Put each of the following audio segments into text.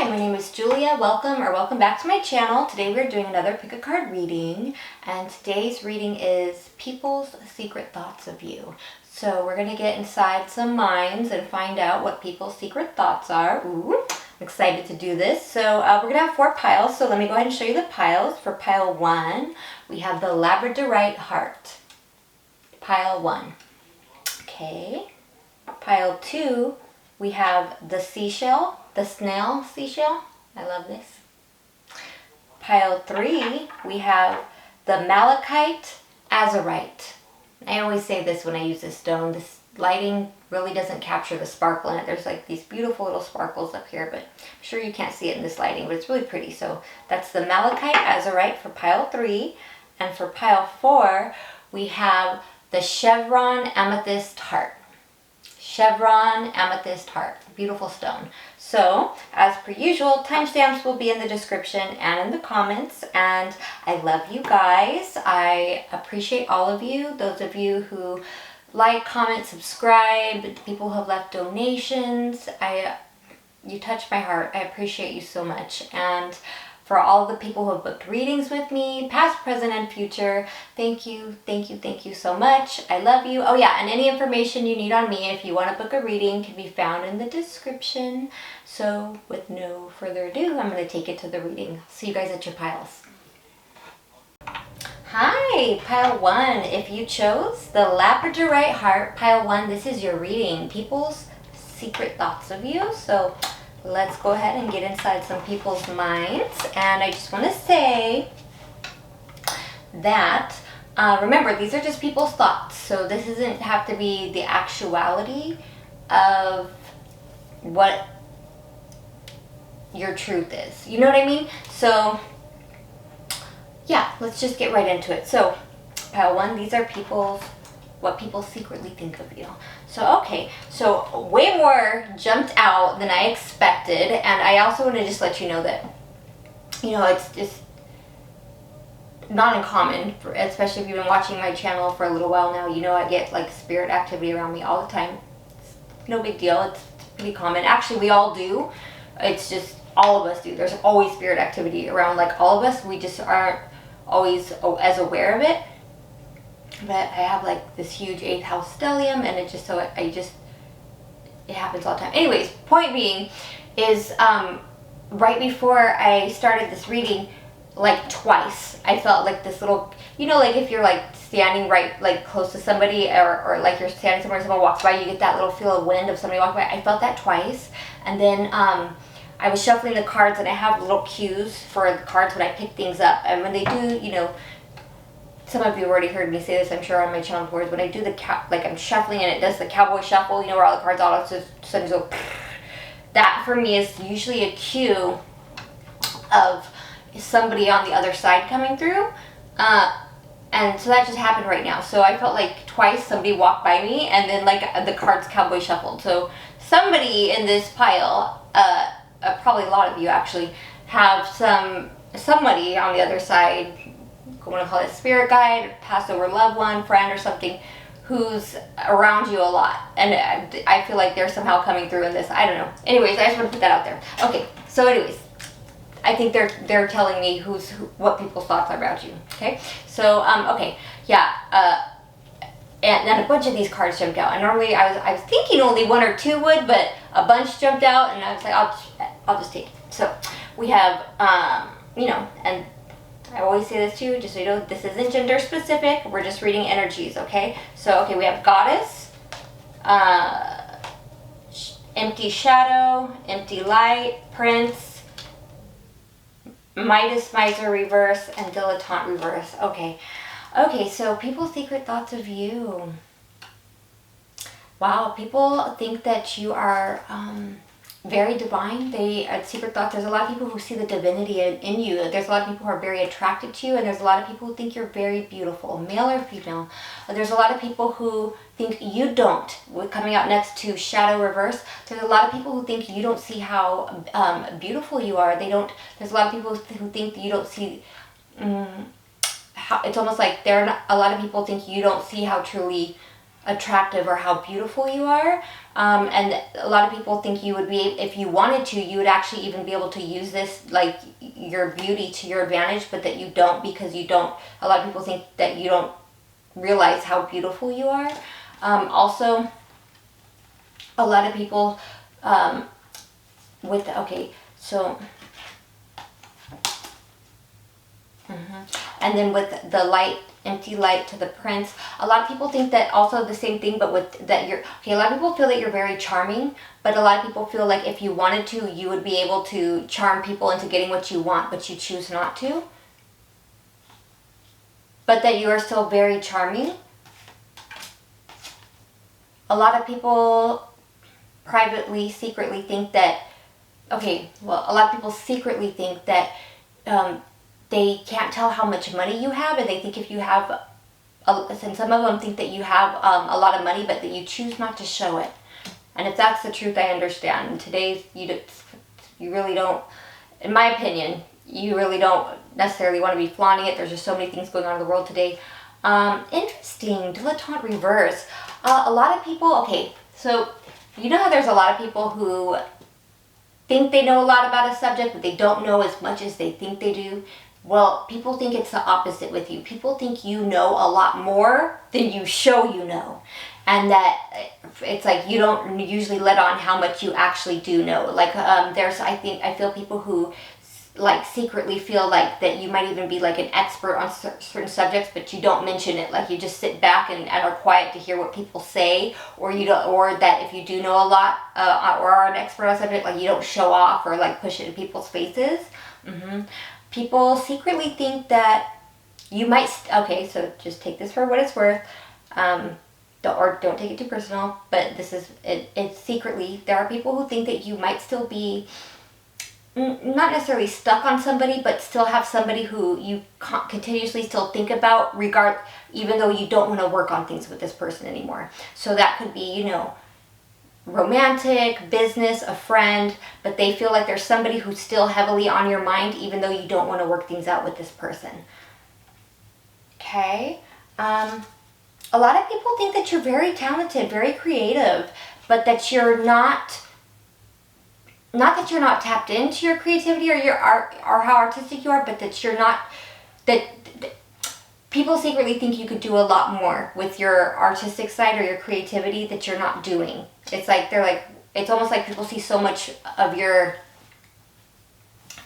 my name is Julia. Welcome back to my channel. Today we're doing another pick a card reading, and today's reading is People's Secret Thoughts of You. So we're going to get inside some minds and find out what people's secret thoughts are. Ooh, I'm excited to do this. So we're going to have 4 piles, so let me go ahead and show you the piles. For pile 1, we have the Labradorite heart. Pile 1. Okay. Pile 2, we have the Seashell. The Snail seashell. I love this. Pile 3, we have the Malachite Azurite. I always say this when I use this stone. This lighting really doesn't capture the sparkle in it. There's like these beautiful little sparkles up here, but I'm sure you can't see it in this lighting, but it's really pretty. So that's the Malachite Azurite for pile 3. And for pile 4, we have the Chevron Amethyst heart. Chevron Amethyst heart. Beautiful stone. So, as per usual, timestamps will be in the description and in the comments. And I love you guys. I appreciate all of you. Those of you who like, comment, subscribe, people who have left donations. You touch my heart. I appreciate you so much. And for all the people who have booked readings with me, past, present, and future, thank you so much. I love you. Oh yeah, and any information you need on me, if you want to book a reading, can be found in the description. So with no further ado, I'm going to take it to the reading. See you guys at your piles. Hi, pile 1. If you chose the Labradorite heart, pile 1, this is your reading. People's secret thoughts of you. So let's go ahead and get inside some people's minds. And I just want to say that, remember, these are just people's thoughts. So this doesn't have to be the actuality of what your truth is. You know what I mean? So, yeah, let's just get right into it. So, pile 1, these are what people secretly think of you. So, okay, so way more jumped out than I expected, and I also want to just let you know that, you know, it's just not uncommon, especially if you've been watching my channel for a little while now, you know I get like spirit activity around me all the time. It's no big deal, it's pretty common. Actually, we all do. It's just all of us do. There's always spirit activity around like all of us. We just aren't always as aware of it. But I have like this huge 8th house stellium, and it happens all the time. Anyways, point being is right before I started this reading, like twice, I felt like this little, you know, like if you're like standing right like close to somebody, or like you're standing somewhere and someone walks by, you get that little feel of wind of somebody walking by. I felt that twice. And then I was shuffling the cards, and I have little cues for the cards when I pick things up. And when they do, you know, some of you have already heard me say this, I'm sure, on my channel before. When I do like I'm shuffling and it does the cowboy shuffle, you know, where all the cards all of a sudden go, that for me is usually a cue of somebody on the other side coming through. And so that just happened right now. So I felt like twice somebody walked by me, and then like the cards cowboy shuffled. So somebody in this pile, probably a lot of you actually, have somebody on the other side, I want to call it spirit guide, passed over loved one, friend, or something, who's around you a lot. And I feel like they're somehow coming through in this. I don't know. Anyways, I just want to put that out there. Okay, so anyways, I think they're telling me what people's thoughts are about you. Okay, so okay, yeah. And then a bunch of these cards jumped out. And normally I was thinking only 1 or 2 would, but a bunch jumped out, and I was like, I'll just take it. So we have, you know, and I always say this too, just so you know, this isn't gender specific. We're just reading energies, okay? So, okay, we have Goddess, Empty Shadow, Empty Light, Prince, Midas Miser reverse, and Dilettante reverse. Okay. Okay, so people's secret thoughts of you. Wow, people think that you are very divine. Secret thoughts, there's a lot of people who see the divinity in you. There's a lot of people who are very attracted to you, and there's a lot of people who think you're very beautiful, male or female. There's a lot of people who think you don't. Coming out next to Shadow reverse, there's a lot of people who think you don't see how beautiful you are. There's a lot of people who think that you don't see it's almost like a lot of people think you don't see how truly attractive or how beautiful you are. And a lot of people think you would be, if you wanted to, you would actually even be able to use this, like your beauty to your advantage, but that you don't, because you don't, a lot of people think that you don't realize how beautiful you are. Also, a lot of people and then with the light, empty light to the prince, a lot of people think that also the same thing, but with that you're, okay, a lot of people feel that you're very charming, but a lot of people feel like if you wanted to, you would be able to charm people into getting what you want, but you choose not to. But that you are still very charming. A lot of people privately, secretly think that, okay, well, a lot of people secretly think that they can't tell how much money you have, and they think if you have, and some of them think that you have a lot of money, but that you choose not to show it. And if that's the truth, I understand. And today's, you really don't, in my opinion, you really don't necessarily want to be flaunting it. There's just so many things going on in the world today. Interesting, dilettante reverse. A lot of people, okay, so you know how there's a lot of people who think they know a lot about a subject, but they don't know as much as they think they do. Well, people think it's the opposite with you. People think you know a lot more than you show you know. And that it's like you don't usually let on how much you actually do know. Like I feel people who like secretly feel like that you might even be like an expert on certain subjects, but you don't mention it. Like you just sit back and are quiet to hear what people say, or you don't, or that if you do know a lot or are an expert on a subject, like you don't show off or like push it in people's faces. People secretly think that you might. Okay, so just take this for what it's worth. Don't take it too personal. But this is it. It's secretly there are people who think that you might still be not necessarily stuck on somebody, but still have somebody who you continuously still think about, even though you don't want to work on things with this person anymore. So that could be, you know, romantic, business, a friend, but they feel like there's somebody who's still heavily on your mind, even though you don't want to work things out with this person. Okay. A lot of people think that you're very talented, very creative, but that you're not that you're not tapped into your creativity or your art or how artistic you are, but that you're not, that people secretly think you could do a lot more with your artistic side or your creativity that you're not doing. It's like, it's almost like people see so much of your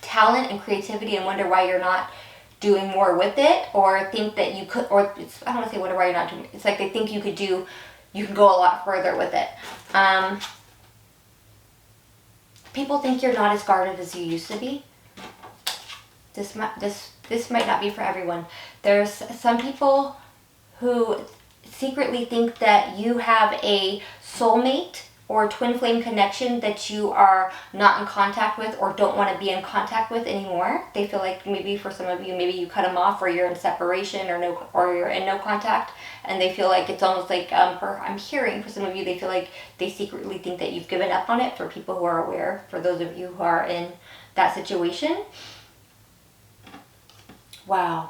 talent and creativity and wonder why you're not doing more with it, or think that you could, or I don't want to say wonder why you're not doing it. It's like they think you can go a lot further with it. People think you're not as guarded as you used to be. This might not be for everyone. There's some people who secretly think that you have a soulmate or twin flame connection that you are not in contact with or don't want to be in contact with anymore. They feel like maybe for some of you, maybe you cut them off, or you're in separation, or you're in no contact, and they feel like it's almost like I'm hearing for some of you, they feel like they secretly think that you've given up on it. For people who are aware, for those of you who are in that situation, wow,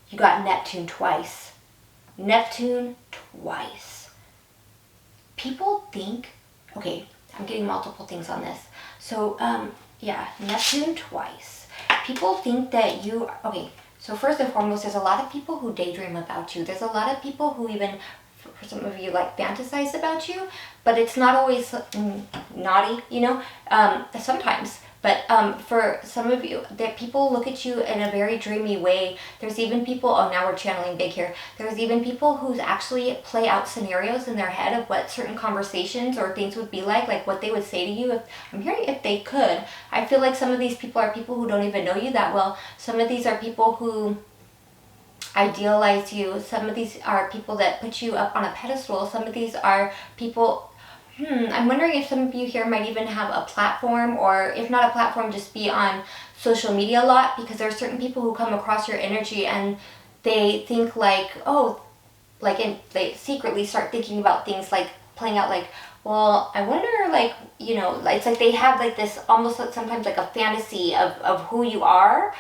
you got Neptune twice. Neptune twice. People think, okay, I'm getting multiple things on this. So, yeah, Neptune twice. People think that you, okay, so first and foremost, there's a lot of people who daydream about you. There's a lot of people who even, for some of you, like fantasize about you, but it's not always naughty, you know, sometimes. But for some of you, that people look at you in a very dreamy way. There's even people, oh, now we're channeling big here. There's even people who actually play out scenarios in their head of what certain conversations or things would be like what they would say to you. I'm hearing if they could. I feel like some of these people are people who don't even know you that well. Some of these are people who idealize you. Some of these are people that put you up on a pedestal. Some of these are people... I'm wondering if some of you here might even have a platform, or if not a platform, just be on social media a lot, because there are certain people who come across your energy and they think like, oh, like, and they secretly start thinking about things like playing out like, well, I wonder, like, you know, it's like they have like this almost like sometimes like a fantasy of who you are.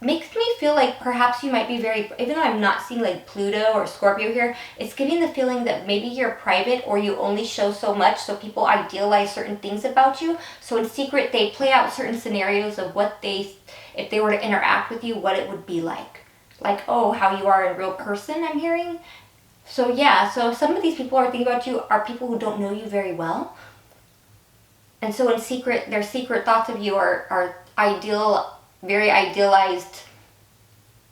makes me feel like perhaps you might be very, even though I'm not seeing like Pluto or Scorpio here, it's giving the feeling that maybe you're private or you only show so much, so people idealize certain things about you. So in secret, they play out certain scenarios of what they, if they were to interact with you, what it would be like. Like, oh, how you are in real person, I'm hearing. So yeah, so some of these people are thinking about you are people who don't know you very well. And so in secret, their secret thoughts of you are ideal, very idealized,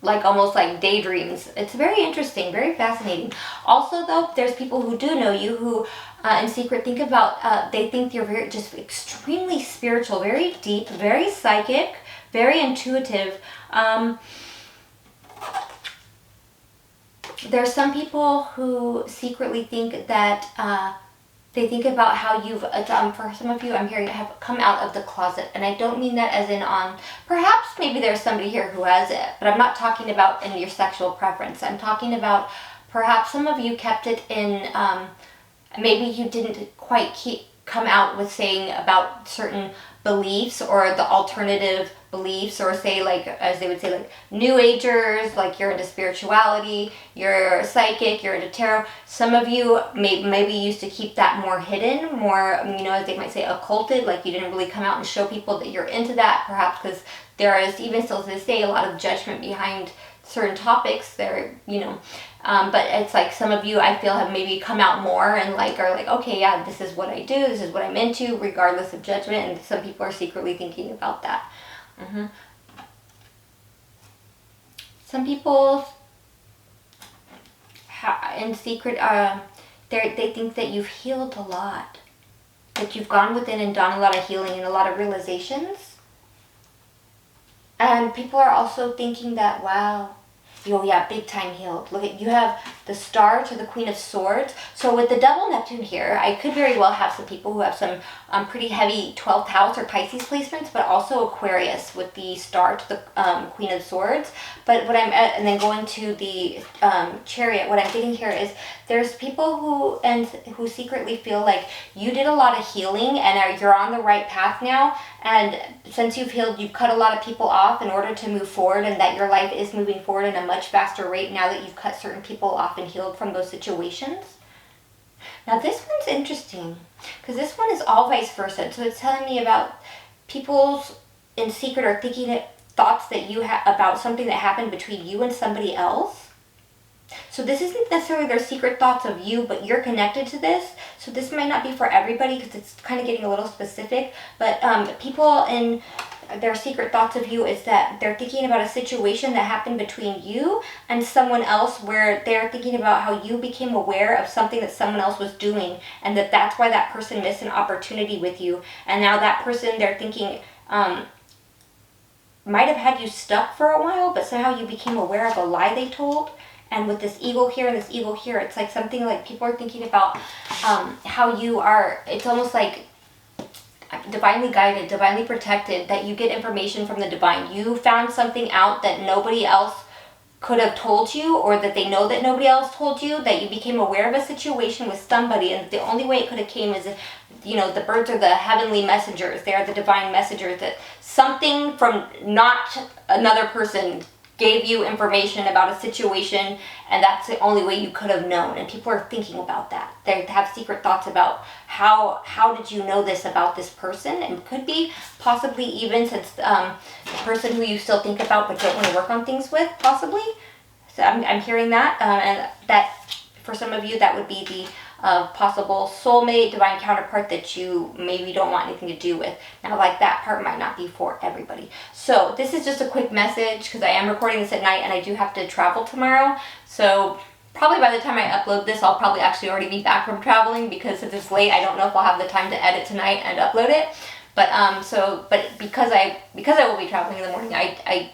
like almost like daydreams. It's very interesting, very fascinating. Also though, there's people who do know you who in secret think about, they think you're very, just extremely spiritual, very deep, very psychic, very intuitive. There's some people who secretly think that they think about how you've, for some of you, I'm hearing, have come out of the closet. And I don't mean that as in on, perhaps maybe there's somebody here who has it, but I'm not talking about in your sexual preference. I'm talking about perhaps some of you kept it in, maybe you didn't quite come out with saying about certain beliefs or the alternative beliefs, or say like, as they would say, like new agers, like you're into spirituality, you're psychic, you're into tarot. Some of you maybe used to keep that more hidden, more, you know, as they might say, occulted, like you didn't really come out and show people that you're into that, perhaps because there is even still to this day a lot of judgment behind certain topics there, you know. But it's like some of you, I feel, have maybe come out more and like are like, okay, yeah, this is what I do, this is what I'm into, regardless of judgment. And some people are secretly thinking about that. Some people in secret, they think that you've healed a lot, that you've gone within and done a lot of healing and a lot of realizations. And people are also thinking that, wow, oh yeah, big time healed. Look at, you have the Star to the Queen of Swords. So with the double Neptune here, I could very well have some people who have some pretty heavy 12th house or Pisces placements, but also Aquarius with the Star to the Queen of Swords. But what I'm and then going to the Chariot, what I'm getting here is there's people who secretly feel like you did a lot of healing and you're on the right path now. And since you've healed, you've cut a lot of people off in order to move forward, and that your life is moving forward in a much faster rate now that you've cut certain people off and healed from those situations. Now this one's interesting because this one is all vice versa. So it's telling me about people's in secret are thinking thoughts that you have about something that happened between you and somebody else. So this isn't necessarily their secret thoughts of you, but you're connected to this. So this might not be for everybody because it's kind of getting a little specific. But people in their secret thoughts of you is that they're thinking about a situation that happened between you and someone else, where they're thinking about how you became aware of something that someone else was doing, and that's why that person missed an opportunity with you. And now that person, they're thinking, might have had you stuck for a while, but somehow you became aware of a lie they told. And with this eagle here and this eagle here, it's like something like people are thinking about how you are, it's almost like divinely guided, divinely protected, that you get information from the divine. You found something out that nobody else could have told you, or that they know that nobody else told you, that you became aware of a situation with somebody, and the only way it could have came is if, you know, the birds are the heavenly messengers. They are the divine messengers, that something from not another person gave you information about a situation, and that's the only way you could have known. And people are thinking about that. They have secret thoughts about how did you know this about this person, and could be possibly even since the person who you still think about but don't want to work on things with, possibly. So I'm hearing that, and that for some of you that would be the possible soulmate, divine counterpart that you maybe don't want anything to do with. Now, like, that part might not be for everybody. So this is just a quick message because I am recording this at night and I do have to travel tomorrow. So probably by the time I upload this, I'll probably actually already be back from traveling, because if it's late, I don't know if I'll have the time to edit tonight and upload it. But but because I will be traveling in the morning, I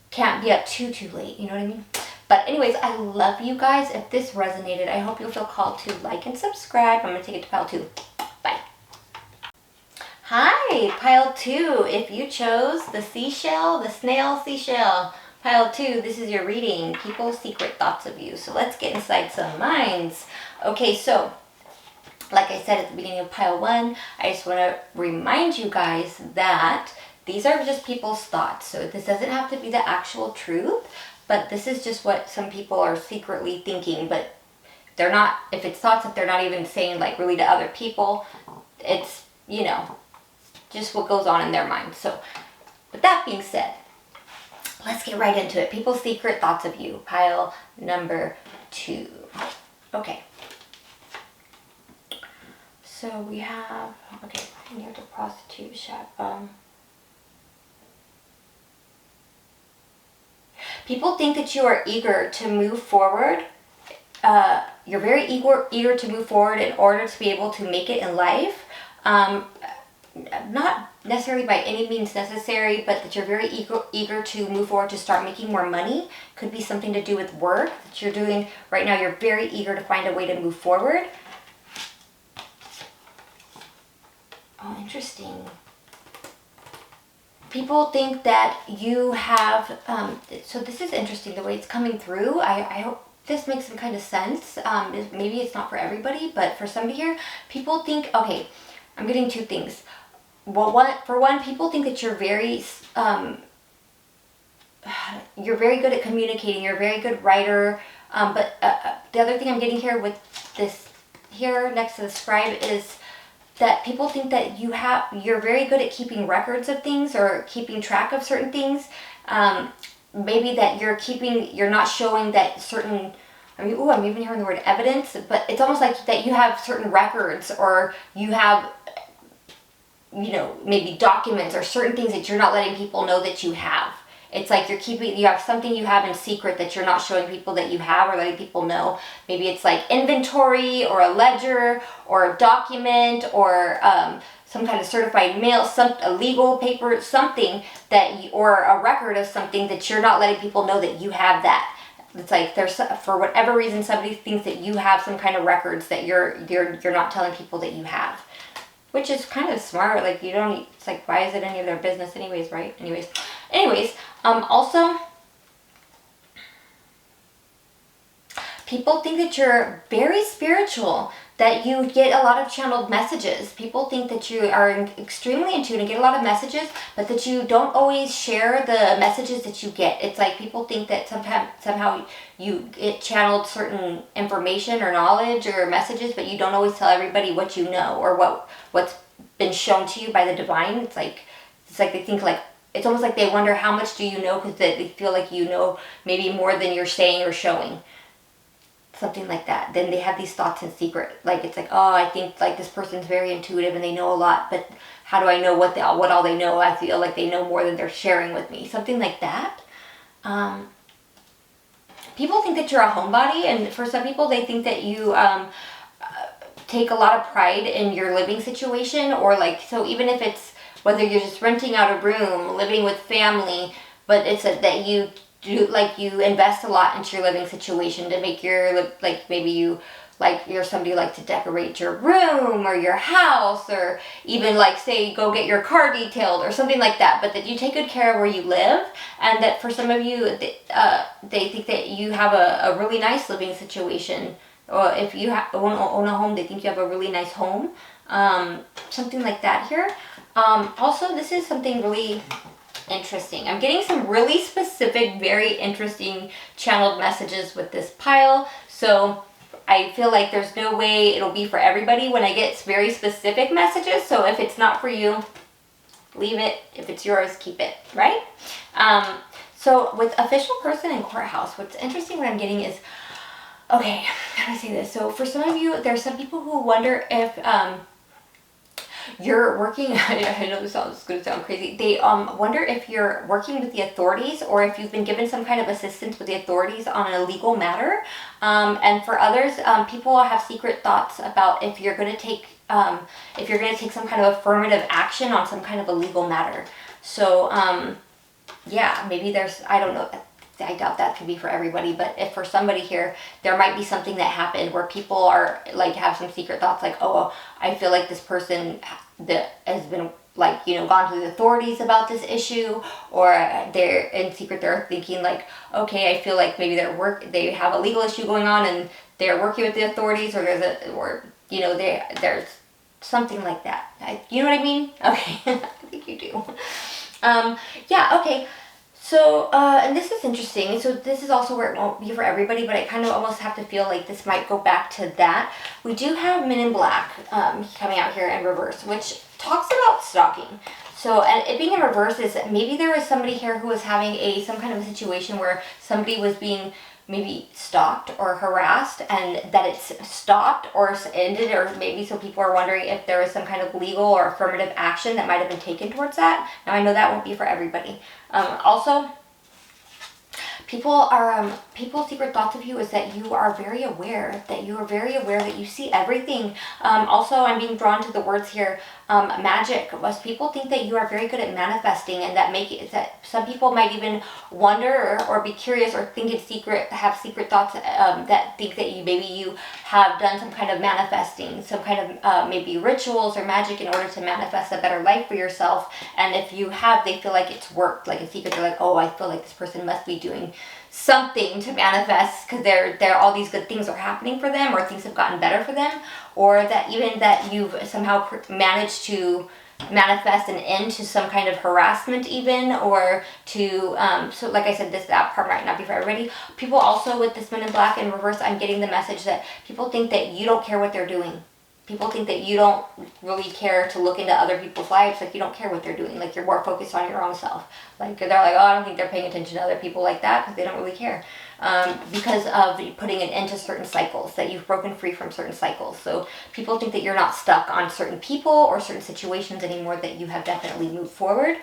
can't be up too late. You know what I mean? But anyways, I love you guys. If this resonated, I hope you'll feel called to like and subscribe. I'm going to take it to pile 2. Bye. Hi, pile 2. If you chose the Seashell, the Snail Seashell, pile 2, this is your reading. People's secret thoughts of you. So let's get inside some minds. Okay, so like I said at the beginning of pile 1, I just want to remind you guys that these are just people's thoughts. So this doesn't have to be the actual truth, but this is just what some people are secretly thinking, but they're not, if it's thoughts that they're not even saying like really to other people, it's, you know, just what goes on in their mind. So with that being said, let's get right into it. People's secret thoughts of you, pile number 2. Okay. So we have, okay, near the prostitution. People think that you are eager to move forward. You're very eager to move forward in order to be able to make it in life. Not necessarily by any means necessary, but that you're very eager to move forward to start making more money. Could be something to do with work that you're doing right now. You're very eager to find a way to move forward. Oh, interesting. People think that you have, so this is interesting the way it's coming through. I hope this makes some kind of sense. Maybe it's not for everybody, but for somebody here, people think, okay, I'm getting 2 things. Well, for one, people think that you're very good at communicating. You're a very good writer. But the other thing I'm getting here with this here next to the scribe is that people think that you're very good at keeping records of things or keeping track of certain things. Maybe that you're not showing that certain, I'm even hearing the word evidence, but it's almost like that you have certain records, or you have, you know, maybe documents or certain things that you're not letting people know that you have. It's like you have something you have in secret that you're not showing people that you have or letting people know. Maybe it's like inventory or a ledger or a document or some kind of certified mail, a legal paper, something or a record of something that you're not letting people know that you have that. It's like for whatever reason, somebody thinks that you have some kind of records that you're not telling people that you have. Which is kind of smart. Like, it's like, why is it any of their business anyways, right? Anyways, also, people think that you're very spiritual, that you get a lot of channeled messages. People think that you are extremely in tune and get a lot of messages, but that you don't always share the messages that you get. It's like people think that somehow you get channeled certain information or knowledge or messages, but you don't always tell everybody what you know or what's been shown to you by the divine. It's like they think like, it's almost like they wonder how much do you know, because they feel like you know maybe more than you're saying or showing. Something like that. Then they have these thoughts in secret. Like, it's like, oh, I think like this person's very intuitive and they know a lot, but how do I know what all they know? I feel like they know more than they're sharing with me. Something like that. People think that you're a homebody, and for some people they think that you take a lot of pride in your living situation, or like, so even if it's whether you're just renting out a room, living with family, but it's that you invest a lot into your living situation to make maybe you're somebody who likes to decorate your room or your house, or even like say go get your car detailed or something like that, but that you take good care of where you live, and that for some of you they think that you have a really nice living situation, or if you own a home, they think you have a really nice home, something like that here. Also, this is something really interesting. I'm getting some really specific, very interesting channeled messages with this pile. So I feel like there's no way it'll be for everybody when I get very specific messages. So if it's not for you, leave it. If it's yours, keep it, right? So with official person and courthouse, what's interesting what I'm getting is, okay, how do I say this? So for some of you, there's some people who wonder if you're working, I know this is going to sound crazy, they wonder if you're working with the authorities, or if you've been given some kind of assistance with the authorities on a legal matter. And for others, people have secret thoughts about if you're going to take some kind of affirmative action on some kind of a legal matter. So yeah, maybe I don't know, I doubt that could be for everybody, but if for somebody here, there might be something that happened where people are like, have some secret thoughts like, oh, I feel like this person that has been like, gone to the authorities about this issue, or they're in secret, they're thinking like, okay, I feel like maybe they have a legal issue going on and they're working with the authorities, or there's something like that. You know what I mean? Okay, I think you do. Yeah, okay. So, and this is interesting. So this is also where it won't be for everybody, but I kind of almost have to feel like this might go back to that. We do have Men in Black coming out here in reverse, which talks about stalking. So, and it being in reverse is maybe there was somebody here who was having some kind of a situation where somebody was being maybe stalked or harassed, and that it's stopped or ended, or maybe so people are wondering if there was some kind of legal or affirmative action that might have been taken towards that. Now I know that won't be for everybody. Also, people's secret thoughts of you is that you are very aware, that you see everything. Also, I'm being drawn to the words here, magic. Most people think that you are very good at manifesting, and that some people might even wonder or be curious or think in secret, have secret thoughts that think that maybe you have done some kind of manifesting, some kind of maybe rituals or magic in order to manifest a better life for yourself. And if you have, they feel like it's worked, like a secret. They're like, oh, I feel like this person must be doing something to manifest, because they're all these good things are happening for them, or things have gotten better for them, or that even that you've somehow managed to manifest an end to some kind of harassment, even, or to so like I said, that part might not be for everybody. People also with this Men in Black in reverse, I'm getting the message that people think that you don't care what they're doing. People think that you don't really care to look into other people's lives. Like, you don't care what they're doing. Like, you're more focused on your own self. Like, they're like, oh, I don't think they're paying attention to other people like that, because they don't really care. Because of putting an end to certain cycles, that you've broken free from certain cycles. So people think that you're not stuck on certain people or certain situations anymore, that you have definitely moved forward.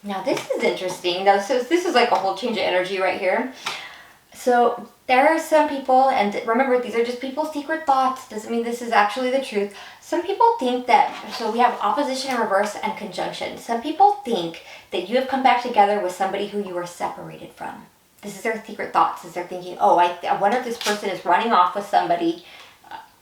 Now, this is interesting. Now, so this is like a whole change of energy right here. So there are some people, and remember, these are just people's secret thoughts, doesn't mean this is actually the truth. Some people think that, so we have opposition in reverse and conjunction. Some people think that you have come back together with somebody who you were separated from. This is their secret thoughts, is they're thinking, oh, I wonder if this person is running off with somebody,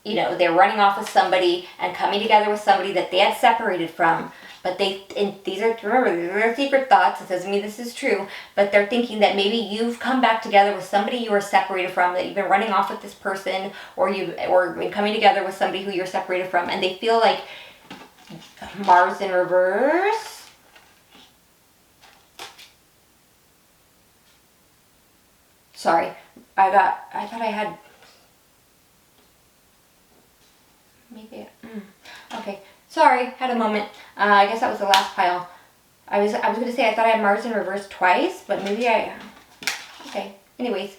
they're running off with somebody and coming together with somebody that they had separated from. But these are their secret thoughts. It doesn't mean this is true, but they're thinking that maybe you've come back together with somebody you were separated from, that you've been running off with this person, or been coming together with somebody who you're separated from, and they feel like Mars in reverse. Sorry, I thought I had maybe. Okay. Sorry, had a moment. I guess that was the last pile. I was going to say I thought I had Mars in reverse twice, but maybe okay. Anyways,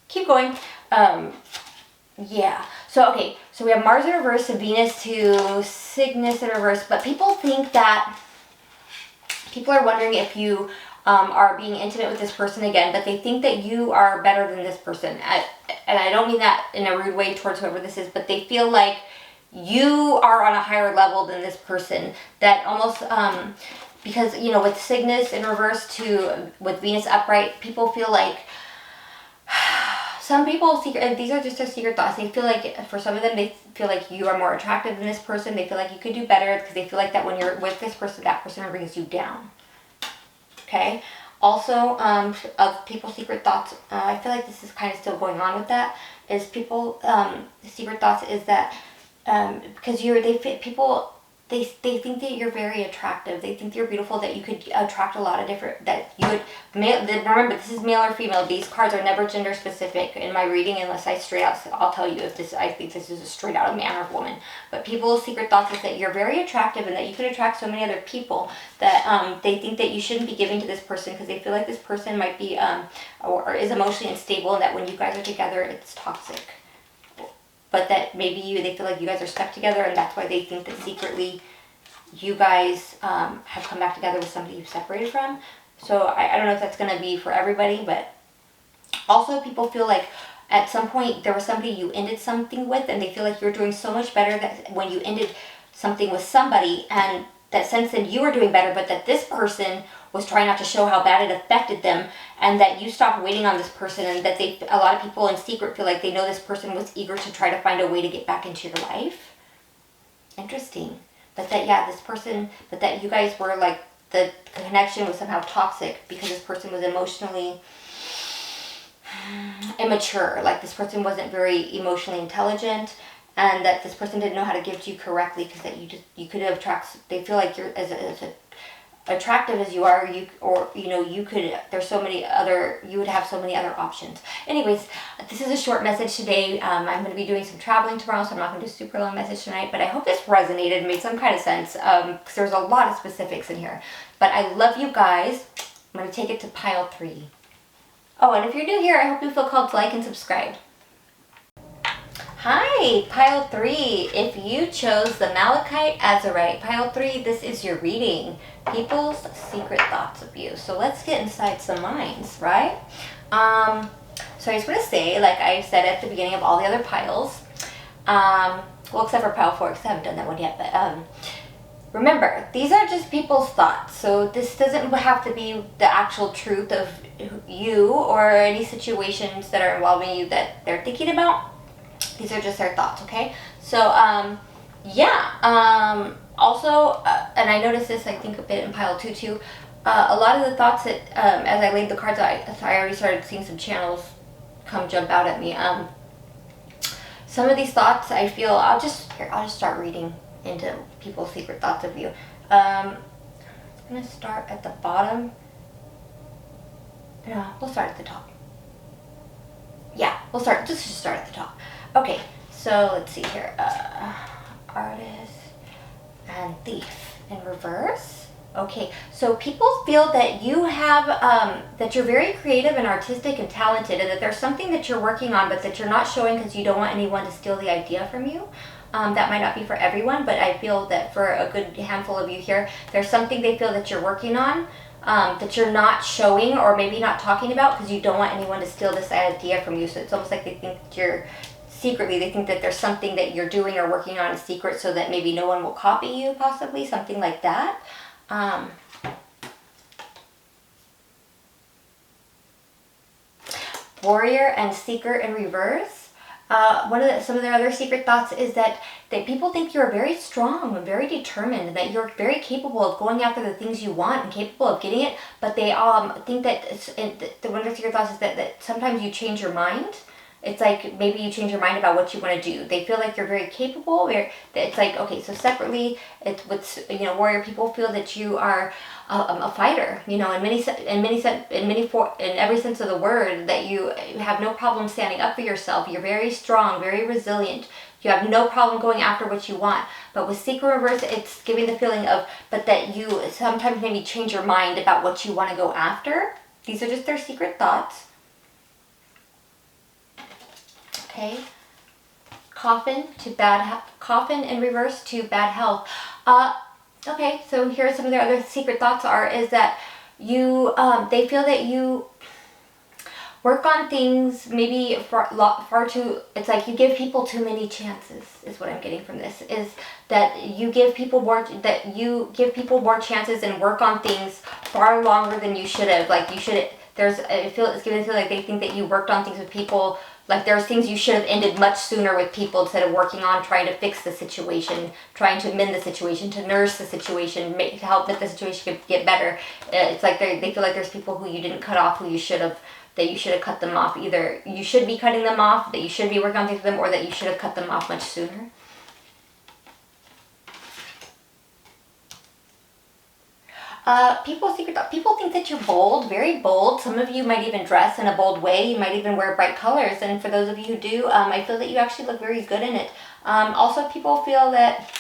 keep going. Yeah. So, okay. So we have Mars in reverse and Venus to Cygnus in reverse, but people think that, people are wondering if you are being intimate with this person again, but they think that you are better than this person. And I don't mean that in a rude way towards whoever this is, but they feel like you are on a higher level than this person, that almost because with Cygnus in reverse with Venus upright, people feel like some people these are just their secret thoughts. They feel like, for some of them, they feel like you are more attractive than this person. They feel like you could do better, because they feel like that when you're with this person, that person brings you down. Okay. Also, of people's secret thoughts, I feel like this is kind of still going on with that. Is people the secret thoughts is that. Because they think that you're very attractive. They think you're beautiful, that you could attract a lot of different, that you would, remember, this is male or female. These cards are never gender specific in my reading, unless I straight out, I'll tell you if I think this is a straight out of man or woman. But people's secret thoughts is that you're very attractive, and that you could attract so many other people, that they think that you shouldn't be giving to this person, because they feel like this person might be, or is emotionally unstable, and that when you guys are together, it's toxic. But that maybe they feel like you guys are stuck together, and that's why they think that secretly you guys have come back together with somebody you've separated from. So I don't know if that's going to be for everybody, but also people feel like at some point there was somebody you ended something with, and they feel like you're doing so much better that when you ended something with somebody, and that since then you were doing better, but that this person was trying not to show how bad it affected them, and that you stopped waiting on this person, and that a lot of people in secret feel like they know this person was eager to try to find a way to get back into your life. Interesting. But that, this person, but that you guys were like, the connection was somehow toxic, because this person was emotionally immature. Like, this person wasn't very emotionally intelligent, and that this person didn't know how to give to you correctly, because that you could have attracted, they feel like you're, as a attractive as you are, you would have so many other options. Anyways, this is a short message today. I'm going to be doing some traveling tomorrow, so I'm not going to do a super long message tonight, but I hope this resonated and made some kind of sense, because there's a lot of specifics in here. But I love you guys. I'm going to take it to pile 3. Oh, and if you're new here, I hope you feel called to like and subscribe. Hi, pile 3. If you chose the Malachite, Azurite, pile 3, this is your reading. People's secret thoughts of you. So let's get inside some minds, right? So I just want to say, like I said at the beginning of all the other piles, well, except for pile 4, because I haven't done that one yet, but remember, these are just people's thoughts. So this doesn't have to be the actual truth of you or any situations that are involving you that they're thinking about. These are just their thoughts, okay? So, yeah. Also, and I noticed this, I think, a bit in pile 2 too. A lot of the thoughts that, as I laid the cards out, I already started seeing some channels jump out at me. Some of these thoughts, I feel, I'll just start reading into people's secret thoughts of you. I'm going to start at the bottom. No, we'll start at the top. Yeah, just start at the top. Okay, so let's see here. Artist and Thief in reverse. Okay, so people feel that you have, that you're very creative and artistic and talented, and that there's something that you're working on, but that you're not showing because you don't want anyone to steal the idea from you. That might not be for everyone, but I feel that for a good handful of you here, there's something they feel that you're working on, that you're not showing or maybe not talking about because you don't want anyone to steal this idea from you. So it's almost like they think that they think that there's something that you're doing or working on in secret so that maybe no one will copy you, possibly, something like that. Warrior and Seeker in reverse. Some of their other secret thoughts is that people think you're very strong and very determined, and that you're very capable of going after the things you want and capable of getting it, but they think that one of their secret thoughts is that sometimes you change your mind. It's like maybe you change your mind about what you want to do. They feel like you're very capable. It's like, okay, so separately, it's what's, warrior people feel that you are a fighter, in every sense of the word, that you have no problem standing up for yourself. You're very strong, very resilient. You have no problem going after what you want. But with Seeker reverse, it's giving the feeling of, but that you sometimes maybe change your mind about what you want to go after. These are just their secret thoughts. Okay, coffin in reverse to bad health. Okay, so here are some of their other secret thoughts is that they feel that you work on things maybe far too, it's like you give people too many chances, is what I'm getting from this, is that you give people more chances and work on things far longer than you should have. Like you should, it's giving the feel like they think that you worked on things with people. Like there's things you should have ended much sooner with people instead of working on trying to fix the situation, trying to mend the situation, to nurse the situation, to help that the situation get better. It's like they feel like there's people who you didn't cut off, that you should have cut them off. Either you should be cutting them off, that you should be working on things with them, or that you should have cut them off much sooner. People think that you're bold, very bold. Some of you might even dress in a bold way. You might even wear bright colors. And for those of you who do, I feel that you actually look very good in it. Also, people feel that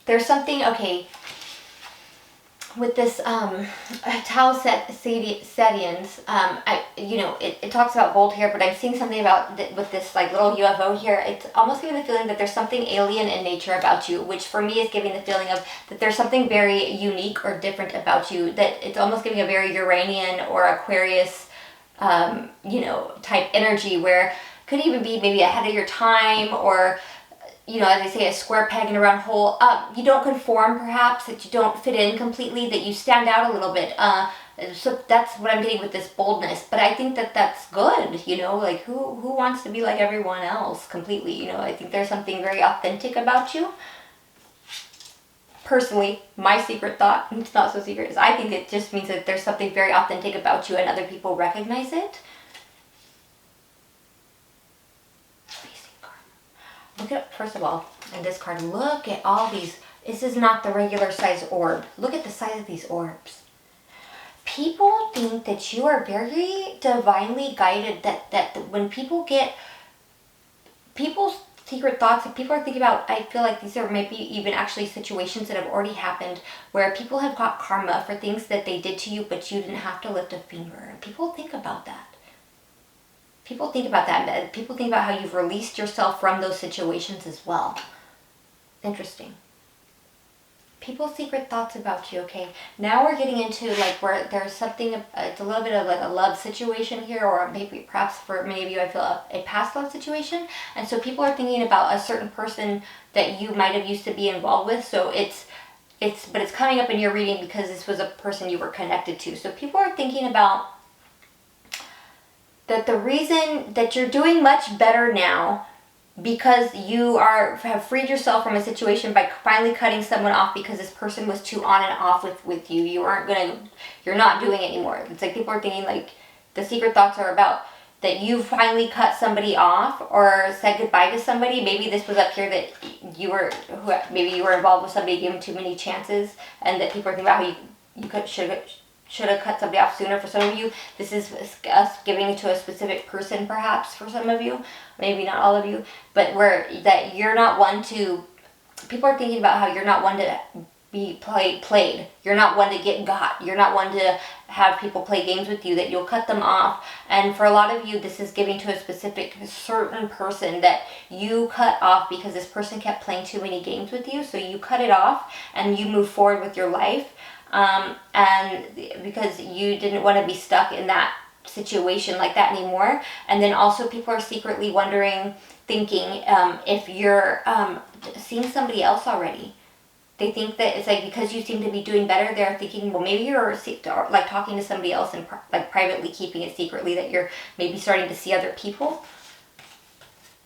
there's something, okay, with this Tau Setians, it talks about gold here, but I'm seeing something about with this like little UFO here. It's almost giving the feeling that there's something alien in nature about you, which for me is giving the feeling of that there's something very unique or different about you. That it's almost giving a very Uranian or Aquarius, type energy, where could even be maybe ahead of your time, or as they say, a square peg in a round hole. You don't conform, perhaps, that you don't fit in completely, that you stand out a little bit. So that's what I'm getting with this boldness. But I think that that's good, like who wants to be like everyone else completely, I think there's something very authentic about you. Personally, my secret thought, it's not so secret, is I think it just means that there's something very authentic about you and other people recognize it. Look at, first of all, in this card, look at all these This is not the regular size orb. Look at the size of these orbs. People think that you are very divinely guided, that when people get people's secret thoughts that people are thinking about, I feel like these are maybe even actually situations that have already happened where people have got karma for things that they did to you, but you didn't have to lift a finger. And people think about that. People think about that. People think about how you've released yourself from those situations as well. Interesting. People's secret thoughts about you. Okay, now we're getting into like where there's something, it's a little bit of like a love situation here, or maybe perhaps for many of you I feel a past love situation. And so people are thinking about a certain person that you might have used to be involved with. So but it's coming up in your reading because this was a person you were connected to. So people are thinking about that the reason that you're doing much better now because you have freed yourself from a situation by finally cutting someone off because this person was too on and off with you. You're not doing it anymore. It's like people are thinking like the secret thoughts are about that you finally cut somebody off or said goodbye to somebody. Maybe this was up here that maybe you were involved with somebody, gave them too many chances, and that people are thinking about how you should have cut somebody off sooner. For some of you, this is us giving it to a specific person, perhaps for some of you, maybe not all of you, but that you're not one to, people are thinking about how you're not one to be played. You're not one to get got. You're not one to have people play games with you, that you'll cut them off. And for a lot of you, this is giving to a specific certain person that you cut off because this person kept playing too many games with you. So you cut it off and you move forward with your life. And because you didn't want to be stuck in that situation like that anymore. And then also people are secretly thinking if you're seeing somebody else already. They think that it's like because you seem to be doing better, they're thinking, well, maybe you're like talking to somebody else and like privately keeping it secretly, that you're maybe starting to see other people.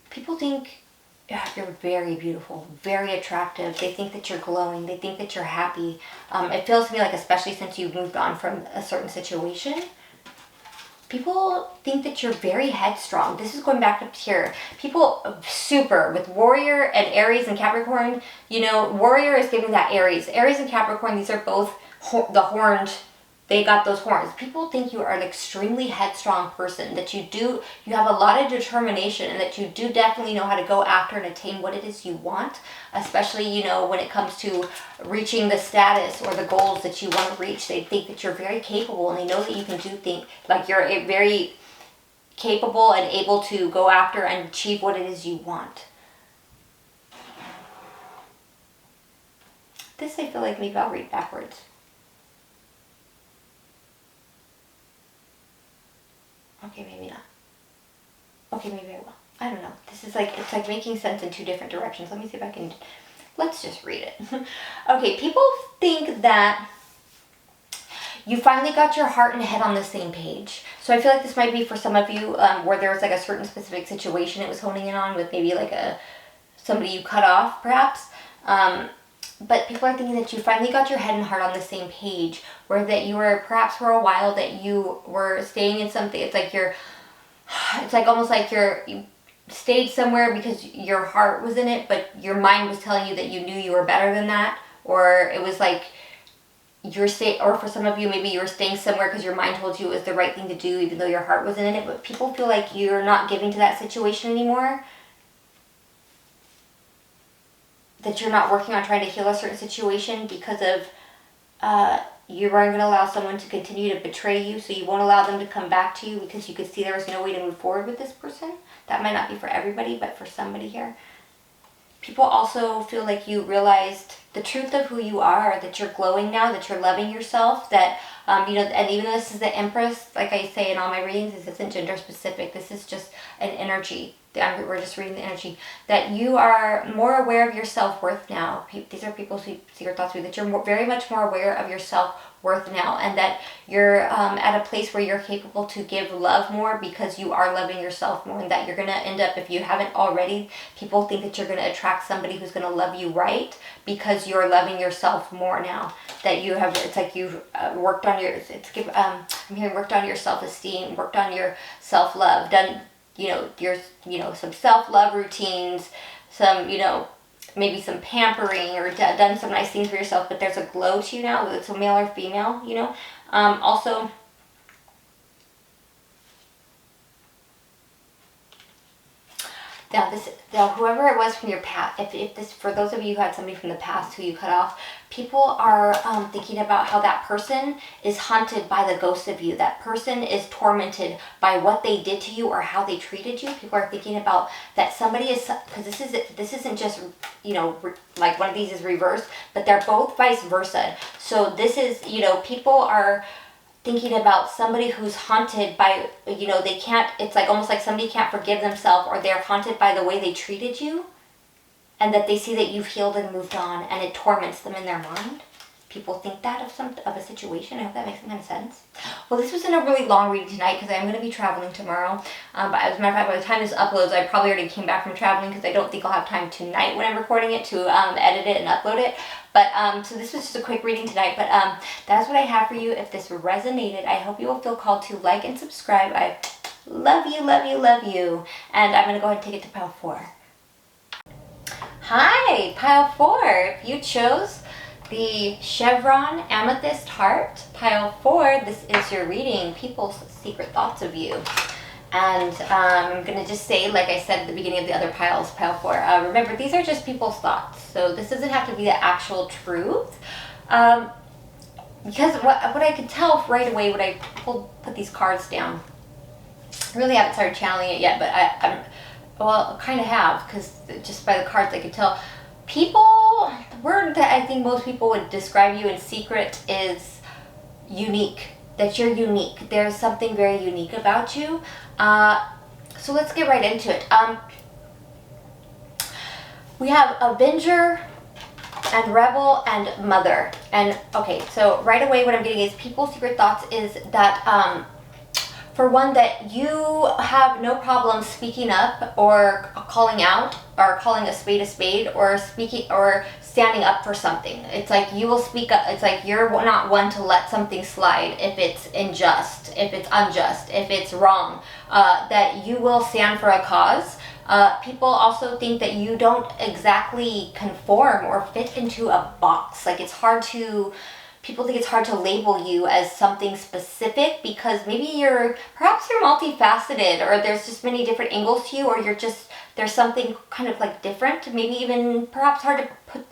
People think you're very beautiful, very attractive. They think that you're glowing. They think that you're happy. It feels to me like, especially since you've moved on from a certain situation, people think that you're very headstrong. This is going back up here. People super with Warrior and Aries and Capricorn. Warrior is giving that Aries. Aries and Capricorn, these are both the horned. They got those horns. People think you are an extremely headstrong person, that you have a lot of determination, and that you do definitely know how to go after and attain what it is you want, especially, when it comes to reaching the status or the goals that you want to reach. They think that you're very capable, and they know that you can do things, like you're very capable and able to go after and achieve what it is you want. This I feel like maybe I'll read backwards. Okay, maybe not. Okay, maybe I will. I don't know. This is it's like making sense in two different directions. Let me see if I can, let's just read it. Okay, people think that you finally got your heart and head on the same page. So I feel like this might be for some of you where there was like a certain specific situation it was honing in on with maybe like somebody you cut off perhaps. But people are thinking that you finally got your head and heart on the same page, or that you were perhaps for a while that you were staying in something. It's like almost like you stayed somewhere because your heart was in it, but your mind was telling you that you knew you were better than that. Or it was like or for some of you, maybe you were staying somewhere because your mind told you it was the right thing to do, even though your heart wasn't in it. But people feel like you're not giving to that situation anymore. That you're not working on trying to heal a certain situation because of you weren't going to allow someone to continue to betray you, so you won't allow them to come back to you because you could see there was no way to move forward with this person. That might not be for everybody, but for somebody here. People also feel like you realized the truth of who you are, that you're glowing now, that you're loving yourself, that, and even though this is the Empress, like I say in all my readings, this isn't gender specific. This is just an energy. We're just reading the energy. That you are more aware of your self-worth now. These are people's secret thoughts, that you're very much more aware of your self-worth now, and that you're at a place where you're capable to give love more because you are loving yourself more, and that you're going to end up, if you haven't already, people think that you're going to attract somebody who's going to love you right because you're loving yourself more now. That you have, it's like you've worked on your, I'm hearing worked on your self-esteem, worked on your self-love, done some self-love routines, some, maybe some pampering or done some nice things for yourself, but there's a glow to you now, whether it's a male or female, you know. Also, now whoever it was from your past, if this, for those of you who had somebody from the past who you cut off, people are thinking about how that person is haunted by the ghost of you. That person is tormented by what they did to you or how they treated you. People are thinking about that somebody is, because this isn't just, you know, like one of these is reversed, but they're both vice versa. So this is, you know, people are thinking about somebody who's haunted by, you know, they can't, it's like almost like somebody can't forgive themselves, or they're haunted by the way they treated you, and that they see that you've healed and moved on, and it torments them in their mind. People think that of a situation. I hope that makes some kind of sense. Well, this wasn't a really long reading tonight because I'm going to be traveling tomorrow. But as a matter of fact, by the time this uploads, I probably already came back from traveling, because I don't think I'll have time tonight when I'm recording it to edit it and upload it. But so this was just a quick reading tonight. But that's what I have for you. If this resonated, I hope you will feel called to like and subscribe. I love you, love you, love you. And I'm going to go ahead and take it to pile 4. Hi, pile 4. If you chose the Chevron Amethyst heart, pile 4, this is your reading, people's secret thoughts of you. And I'm going to just say, like I said at the beginning of the other piles, pile 4, remember, these are just people's thoughts. So this doesn't have to be the actual truth. Because what I could tell right away when I put these cards down, I really haven't started channeling it yet, but I kind of have, because just by the cards I could tell. People, the word that I think most people would describe you in secret is unique. That you're unique. There's something very unique about you. So let's get right into it. We have Avenger and Rebel and Mother. And okay, so right away what I'm getting is people's secret thoughts is that for one, that you have no problem speaking up or calling out or calling a spade or speaking or standing up for something. It's like you will speak up. It's like you're not one to let something slide if it's unjust, if it's wrong, that you will stand for a cause. People also think that you don't exactly conform or fit into a box. Like people think it's hard to label you as something specific, because maybe perhaps you're multifaceted, or there's just many different angles to you, or there's something kind of like different, maybe even perhaps hard to put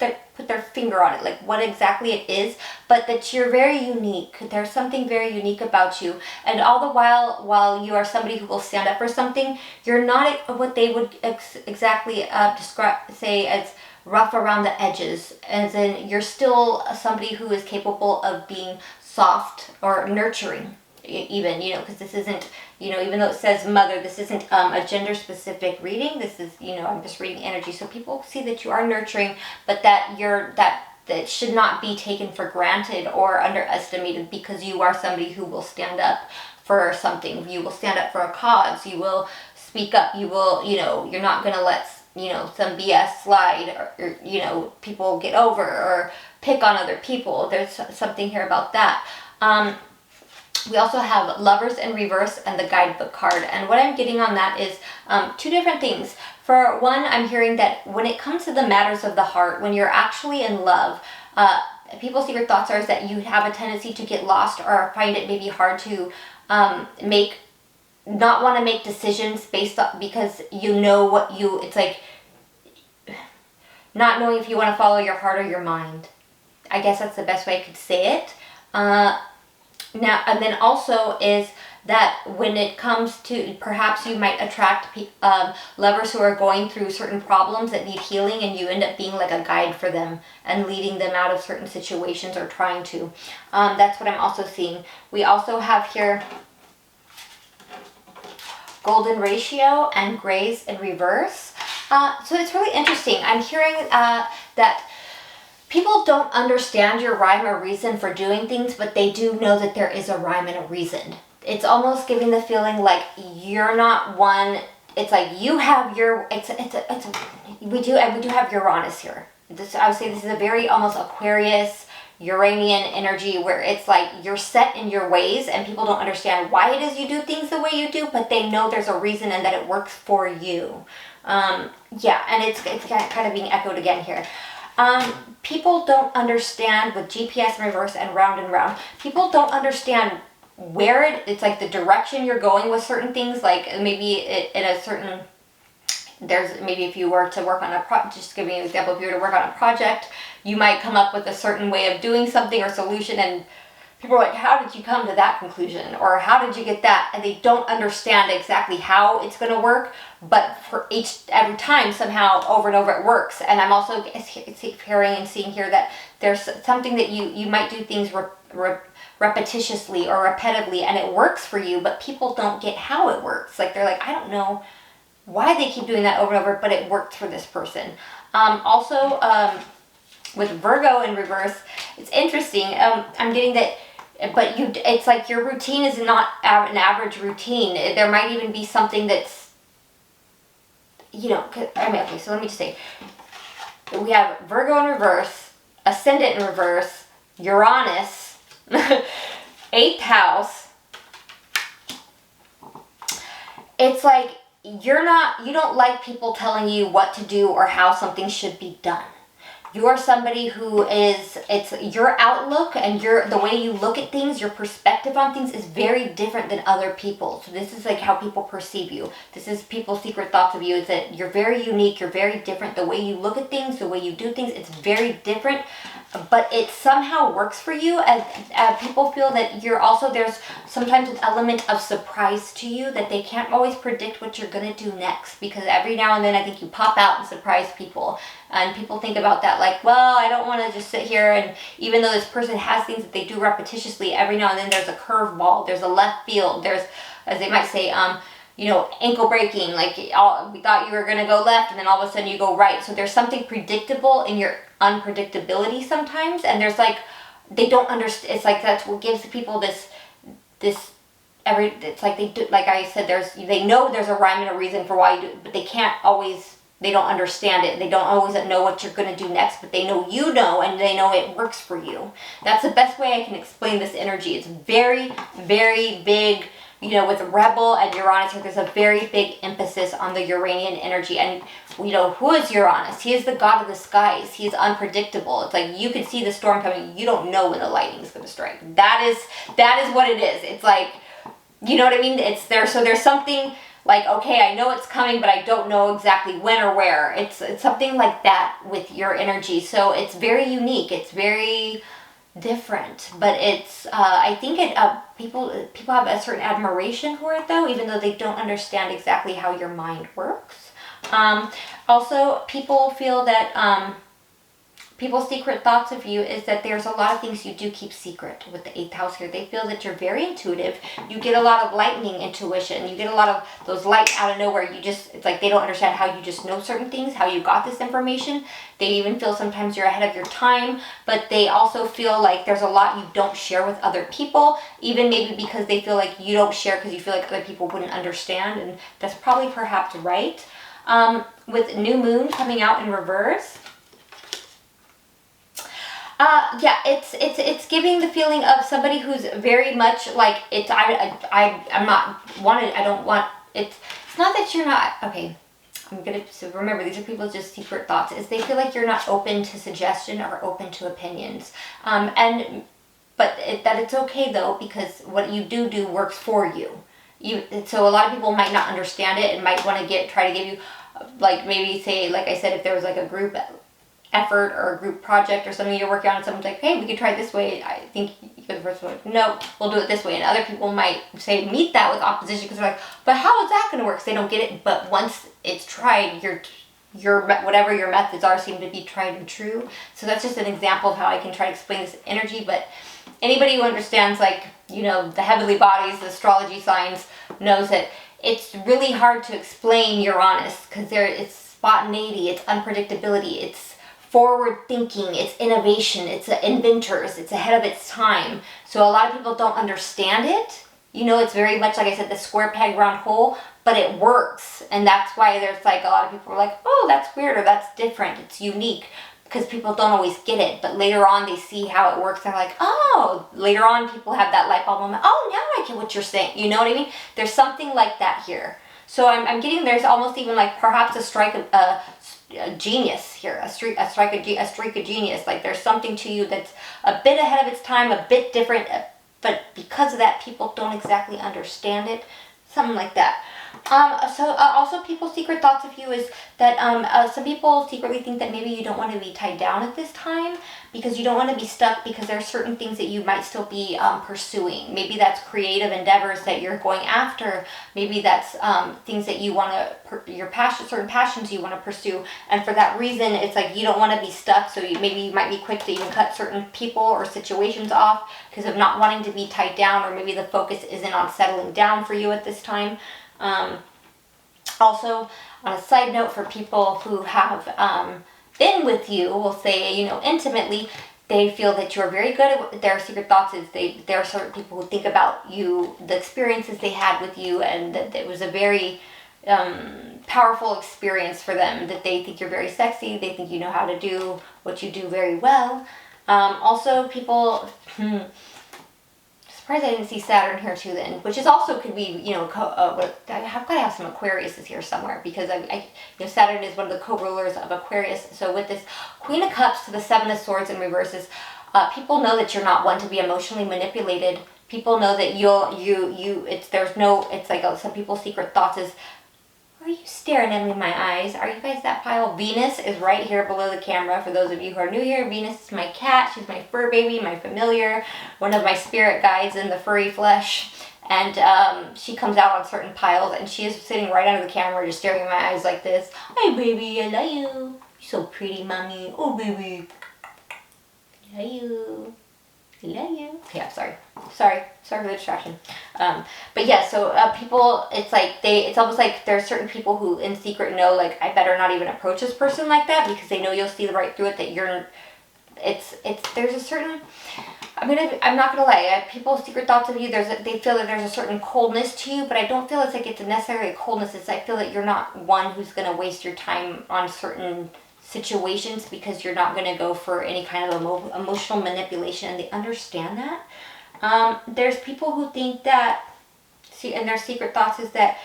their finger on it, like what exactly it is, but that you're very unique. There's something very unique about you, and all the while you are somebody who will stand up for something, you're not what they would exactly say as rough around the edges, as in you're still somebody who is capable of being soft or nurturing, even, you know, because this isn't, you know, even though it says mother, this isn't a gender specific reading. This is, you know, I'm just reading energy, so people see that you are nurturing, but that that should not be taken for granted or underestimated, because you are somebody who will stand up for something. You will stand up for a cause. You will speak up. You will, you know, you're not going to let, you know, some BS slide, or, you know, people get over or pick on other people. There's something here about that. We also have Lovers in reverse and the guidebook card. And what I'm getting on that is two different things. For one, I'm hearing that when it comes to the matters of the heart, when you're actually in love, people's secret thoughts are that you have a tendency to get lost or find it maybe hard to not want to make decisions based on, because you know it's like not knowing if you want to follow your heart or your mind. I guess that's the best way I could say it. Now, and then also is that when it comes to, perhaps you might attract lovers who are going through certain problems that need healing, and you end up being like a guide for them and leading them out of certain situations, or trying to. That's what I'm also seeing. We also have here Golden Ratio and Grays in reverse. So it's really interesting. I'm hearing that people don't understand your rhyme or reason for doing things, but they do know that there is a rhyme and a reason. It's almost giving the feeling like you're not one. It's like you have your. We do have Uranus here. I would say this is a very almost Aquarius, Uranian energy, where it's like you're set in your ways and people don't understand why it is you do things the way you do, but they know there's a reason and that it works for you. Yeah, and it's kind of being echoed again here. People don't understand with GPS in reverse and round, people don't understand where it's like the direction you're going with certain things, like maybe in a certain, there's maybe if you were to work on a just giving you an example, if you were to work on a project, you might come up with a certain way of doing something or solution, and people are like, how did you come to that conclusion? Or how did you get that? And they don't understand exactly how it's going to work, but for every time somehow over and over it works. And I'm also hearing and seeing here that there's something that you might do things repetitiously or repetitively and it works for you, but people don't get how it works. Like they're like, I don't know why they keep doing that over and over, but it worked for this person. Also, with Virgo in reverse, it's interesting. I'm getting that, but it's like your routine is not an average routine. There might even be something that's, okay, so let me just say, we have Virgo in reverse, Ascendant in reverse, Uranus, 8th house. It's like you don't like people telling you what to do or how something should be done. You're somebody who it's your outlook and the way you look at things, your perspective on things is very different than other people. So this is like how people perceive you. This is people's secret thoughts of you, is that you're very unique, you're very different. The way you look at things, the way you do things, it's very different. But it somehow works for you, and people feel that there's sometimes an element of surprise to you, that they can't always predict what you're going to do next, because every now and then I think you pop out and surprise people. And people think about that like, well, I don't want to just sit here, and even though this person has things that they do repetitiously, every now and then there's a curveball, there's a left field, there's, as they might say, ankle breaking, like we thought you were going to go left and then all of a sudden you go right. So there's something predictable in your unpredictability sometimes, and there's like, they don't understand. It's like that's what gives people this it's like they do, like I said, they know there's a rhyme and a reason for why you do it, but they don't understand it. They don't always know what you're going to do next, but they know and they know it works for you. That's the best way I can explain this energy. It's very, very big. With Rebel and Uranus, there's a very big emphasis on the Uranian energy. And, who is Uranus? He is the god of the skies. He is unpredictable. It's like you can see the storm coming. You don't know when the lightning is going to strike. That is what it is. It's like, you know what I mean? It's there. So there's something like, okay, I know it's coming, but I don't know exactly when or where. It's something like that with your energy. So it's very unique. It's very different, but it's I think people have a certain admiration for it, though, even though they don't understand exactly how your mind works. Also, people feel that people's secret thoughts of you is that there's a lot of things you do keep secret with the 8th house here. They feel that you're very intuitive. You get a lot of lightning intuition. You get a lot of those lights out of nowhere. It's like they don't understand how you just know certain things, how you got this information. They even feel sometimes you're ahead of your time, but they also feel like there's a lot you don't share with other people, even maybe because they feel like you don't share because you feel like other people wouldn't understand, and that's probably perhaps right. With new moon coming out in reverse, it's giving the feeling of somebody who's very much like it's. I'm not wanted. I don't want it's. It's not that you're not okay. So remember, these are people's just secret thoughts. Is they feel like you're not open to suggestion or open to opinions. But it's okay though, because what you do works for you. So a lot of people might not understand it and might want to try to give you, like maybe say, like I said, if there was like a group effort or a group project or something you're working on, and someone's like, hey, we could try this way. I think you're the first one. No, we'll do it this way. And other people might say, meet that with opposition, because they're like, but how is that going to work? So they don't get it. But once it's tried, your whatever your methods are seem to be tried and true. So that's just an example of how I can try to explain this energy. But anybody who understands, like, the heavenly bodies, the astrology signs, knows that it's really hard to explain Uranus, because it's spontaneity, it's unpredictability, it's forward thinking, it's innovation, it's inventors, it's ahead of its time. So a lot of people don't understand it. It's very much, like I said, the square peg round hole, but it works. And that's why there's like a lot of people are like, oh, that's weird, or that's different, it's unique. because people don't always get it, but later on they see how it works. They're like, oh, later on people have that light bulb moment. Oh, now I get what you're saying. You know what I mean? There's something like that here. So I'm getting there's almost even like perhaps a genius here, a streak of genius. Like there's something to you that's a bit ahead of its time, a bit different, but because of that, people don't exactly understand it. Something like that. Also people's secret thoughts of you is that some people secretly think that maybe you don't want to be tied down at this time because you don't want to be stuck because there are certain things that you might still be pursuing. Maybe that's creative endeavors that you're going after. Maybe that's things that you want to, certain passions you want to pursue. And for that reason, it's like you don't want to be stuck. So maybe you might be quick to even cut certain people or situations off because of not wanting to be tied down, or maybe the focus isn't on settling down for you at this time. Also, on a side note, for people who have been with you, we'll say, intimately, they feel that you're very good at their secret thoughts. There are certain people who think about you, the experiences they had with you, and that it was a very powerful experience for them, that they think you're very sexy, they think you know how to do what you do very well. Also, people... Surprised I didn't see Saturn here too then, which is also could be, I've got to have some Aquariuses here somewhere, because Saturn is one of the co-rulers of Aquarius. So with this Queen of Cups to the Seven of Swords in reverses, people know that you're not one to be emotionally manipulated. People know that it's like some people's secret thoughts is, are you staring at me in my eyes? Are you guys that pile? Venus is right here below the camera. For those of you who are new here, Venus is my cat. She's my fur baby, my familiar, one of my spirit guides in the furry flesh. And she comes out on certain piles, and she is sitting right under the camera, just staring in my eyes like this. Hi, baby, I love you. You're so pretty, mommy. Oh, baby. I love you. I love you. Yeah, sorry for the distraction. But yeah, so people, it's almost like there's certain people who in secret know, like, I better not even approach this person like that, because they know you'll see right through it, that there's a certain, I'm not gonna lie, people's secret thoughts of you, they feel that there's a certain coldness to you, but I don't feel it's like it's necessarily a coldness. I feel that you're not one who's gonna waste your time on certain situations, because you're not going to go for any kind of emotional manipulation, and they understand that. There's people who think that, and their secret thoughts is that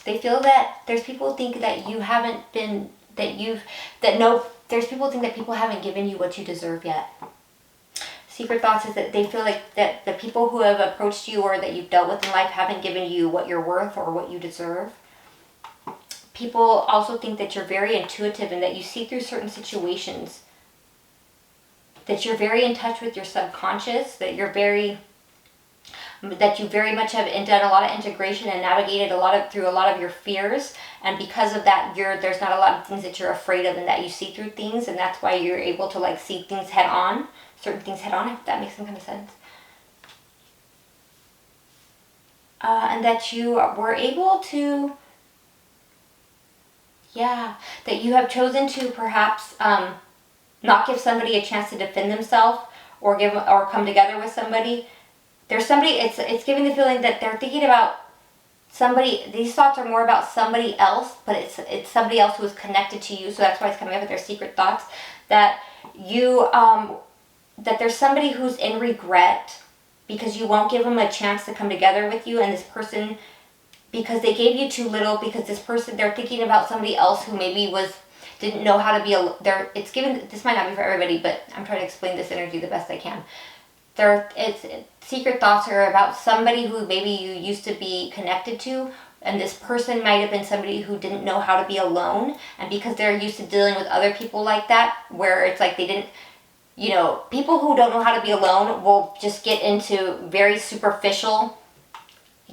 they feel that there's people who think that you haven't been, there's people who think that people haven't given you what you deserve yet. Secret thoughts is that they feel like that the people who have approached you or that you've dealt with in life haven't given you what you're worth or what you deserve. People also think that you're very intuitive and that you see through certain situations, that you're very in touch with your subconscious, that you very much have done a lot of integration and navigated through a lot of your fears, and because of that, there's not a lot of things that you're afraid of, and that you see through things, and that's why you're able to like see things head on, certain things head on, if that makes some kind of sense. And that you were able to, that you have chosen to perhaps not give somebody a chance to defend themselves, or come together with somebody. There's somebody, it's giving the feeling that they're thinking about somebody. These thoughts are more about somebody else, but it's somebody else who is connected to you. So that's why it's coming up with their secret thoughts, that you that there's somebody who's in regret because you won't give them a chance to come together with you, and this person, because they gave you too little, because this person, they're thinking about somebody else who maybe didn't know how to be this might not be for everybody, but I'm trying to explain this energy the best I can. Secret thoughts are about somebody who maybe you used to be connected to, and this person might have been somebody who didn't know how to be alone, and because they're used to dealing with other people like that, where it's like they didn't, people who don't know how to be alone will just get into very superficial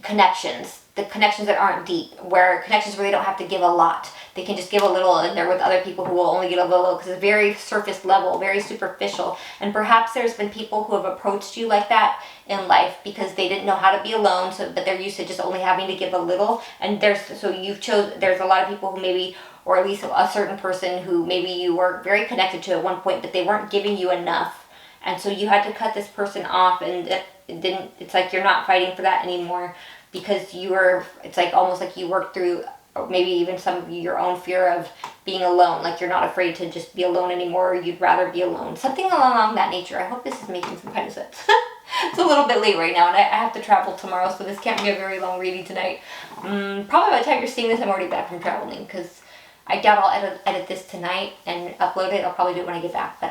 connections, the connections that aren't deep, connections where they don't have to give a lot. They can just give a little, and they're with other people who will only give a little, because it's very surface level, very superficial. And perhaps there's been people who have approached you like that in life because they didn't know how to be alone, but they're used to just only having to give a little. And there's a lot of people who maybe, or at least a certain person who maybe you were very connected to at one point, but they weren't giving you enough. And so you had to cut this person off, and it's like you're not fighting for that anymore, because it's like almost like you worked through or maybe even some of you, your own fear of being alone. Like you're not afraid to just be alone anymore, or you'd rather be alone. Something along that nature. I hope this is making some kind of sense. It's a little bit late right now, and I have to travel tomorrow, so this can't be a very long reading tonight. Probably by the time you're seeing this, I'm already back from traveling, because I doubt I'll edit this tonight and upload it. I'll probably do it when I get back, but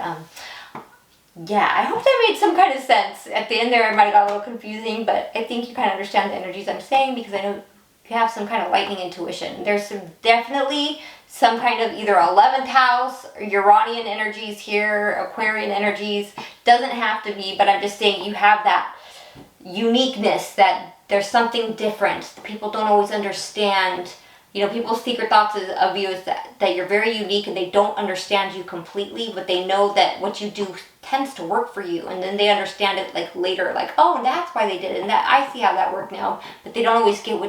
yeah, I hope that made some kind of sense. At the end there, it might have got a little confusing, but I think you kind of understand the energies I'm saying, because I know you have some kind of lightning intuition. There's definitely some kind of either 11th house, or Uranian energies here, Aquarian energies. Doesn't have to be, but I'm just saying you have that uniqueness, that there's something different. People don't always understand. You know, people's secret thoughts of you is that you're very unique, and they don't understand you completely, but they know that what you do tends to work for you, and then they understand it like later, like, oh, that's why they did it, and that I see how that worked now. But they don't always get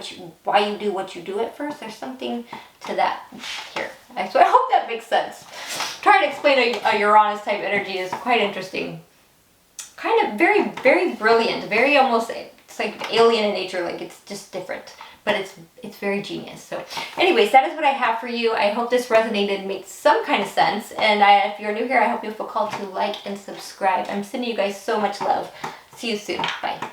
why you do what you do at first. There's something to that here. So I hope that makes sense. Trying to explain a Uranus type energy is quite interesting. Kind of very, very brilliant, very almost, it's like alien in nature, like it's just different. But it's very genius. So anyways, that is what I have for you. I hope this resonated and made some kind of sense. And if you're new here, I hope you feel called to like and subscribe. I'm sending you guys so much love. See you soon. Bye.